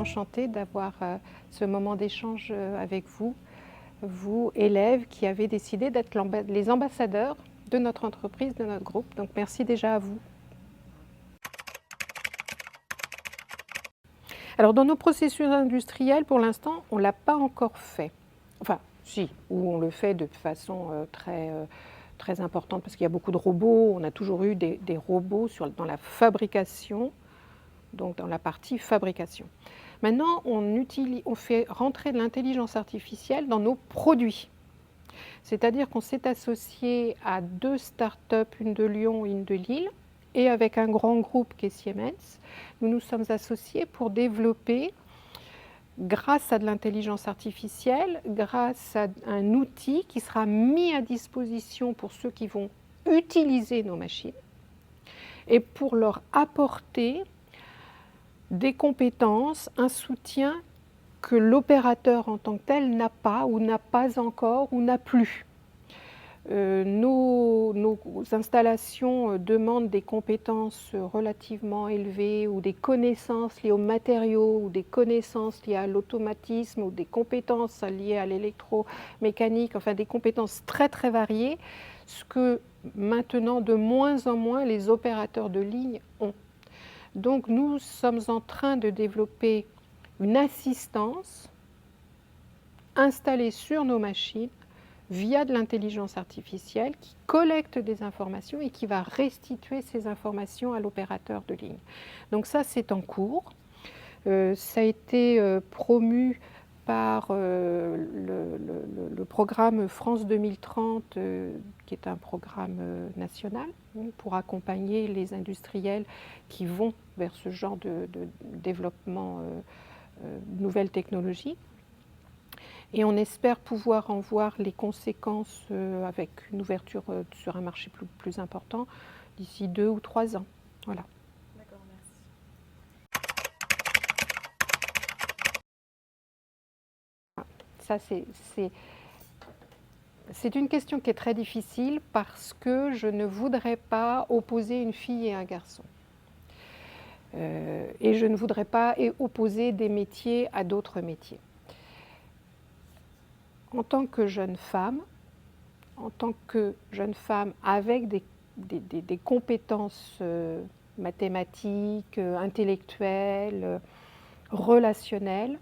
enchantée d'avoir ce moment d'échange avec vous, vous, élèves, qui avez décidé d'être les ambassadeurs de notre entreprise, de notre groupe. Donc merci déjà à vous. Alors dans nos processus industriels, pour l'instant, on ne l'a pas encore fait. Enfin, si, ou on le fait de façon très importante parce qu'il y a beaucoup de robots. On a toujours eu des robots dans la fabrication, donc dans la partie fabrication. Maintenant, on fait rentrer de l'intelligence artificielle dans nos produits. C'est-à-dire qu'on s'est associé à 2 startups, une de Lyon et une de Lille, et avec un grand groupe qui est Siemens, nous nous sommes associés pour développer, grâce à de l'intelligence artificielle, grâce à un outil qui sera mis à disposition pour ceux qui vont utiliser nos machines, et pour leur apporter des compétences, un soutien que l'opérateur en tant que tel n'a pas, ou n'a pas encore, ou n'a plus. Nos installations demandent des compétences relativement élevées, ou des connaissances liées aux matériaux, ou des connaissances liées à l'automatisme, ou des compétences liées à l'électromécanique, enfin des compétences très très variées, ce que maintenant de moins en moins les opérateurs de ligne ont. Donc nous sommes en train de développer une assistance installée sur nos machines via de l'intelligence artificielle qui collecte des informations et qui va restituer ces informations à l'opérateur de ligne. Donc ça, c'est en cours. Ça a été promu par le programme France 2030, qui est un programme national pour accompagner les industriels qui vont vers ce genre de développement de nouvelles technologies. Et on espère pouvoir en voir les conséquences avec une ouverture sur un marché plus important d'ici 2 ou 3 ans. Voilà. D'accord, merci. Ça, c'est une question qui est très difficile parce que je ne voudrais pas opposer une fille et un garçon. Et je ne voudrais pas opposer des métiers à d'autres métiers. En tant que jeune femme avec des compétences mathématiques, intellectuelles, relationnelles,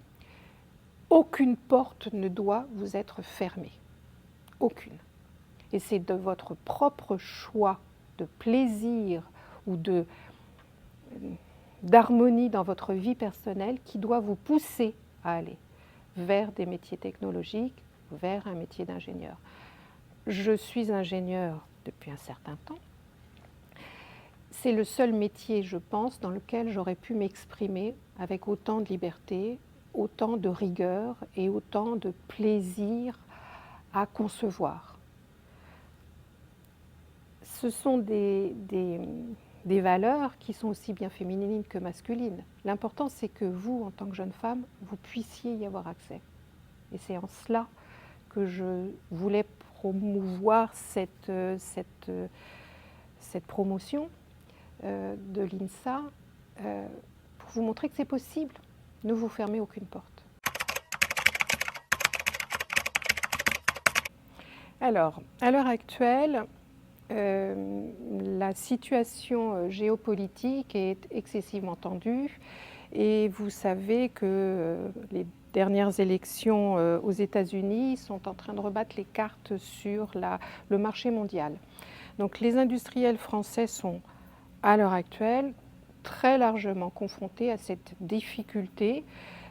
aucune porte ne doit vous être fermée. Aucune. Et c'est de votre propre choix de plaisir ou d'harmonie dans votre vie personnelle qui doit vous pousser à aller vers des métiers technologiques, vers un métier d'ingénieur. Je suis ingénieure depuis un certain temps. C'est le seul métier, je pense, dans lequel j'aurais pu m'exprimer avec autant de liberté, autant de rigueur et autant de plaisir à concevoir. Ce sont des valeurs qui sont aussi bien féminines que masculines. L'important, c'est que vous, en tant que jeune femme, vous puissiez y avoir accès. Et c'est en cela que je voulais promouvoir cette promotion de l'INSA pour vous montrer que c'est possible. Ne vous fermez aucune porte. Alors, à l'heure actuelle, la situation géopolitique est excessivement tendue et vous savez que les dernières élections aux États-Unis sont en train de rebattre les cartes sur le marché mondial. Donc les industriels français sont à l'heure actuelle très largement confrontés à cette difficulté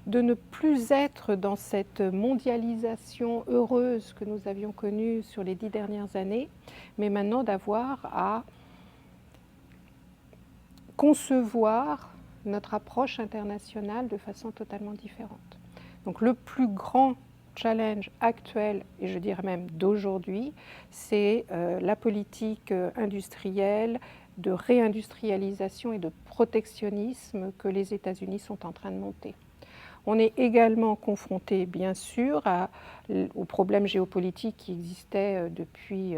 de ne plus être dans cette mondialisation heureuse que nous avions connue sur les 10 dernières années, mais maintenant d'avoir à concevoir notre approche internationale de façon totalement différente. Donc le plus grand challenge actuel, et je dirais même d'aujourd'hui, c'est la politique industrielle de réindustrialisation et de protectionnisme que les États-Unis sont en train de monter. On est également confronté, bien sûr, aux problèmes géopolitiques qui existaient depuis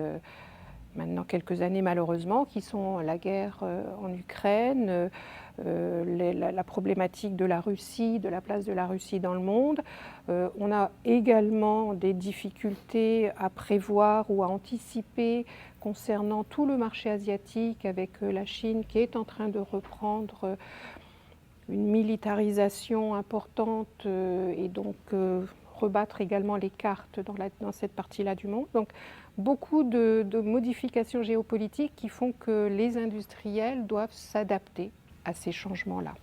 maintenant quelques années malheureusement, qui sont la guerre en Ukraine, la problématique de la Russie, de la place de la Russie dans le monde. On a également des difficultés à prévoir ou à anticiper concernant tout le marché asiatique avec la Chine qui est en train de reprendre une militarisation importante et donc rebattre également les cartes dans cette partie-là du monde. Donc beaucoup de modifications géopolitiques qui font que les industriels doivent s'adapter à ces changements-là.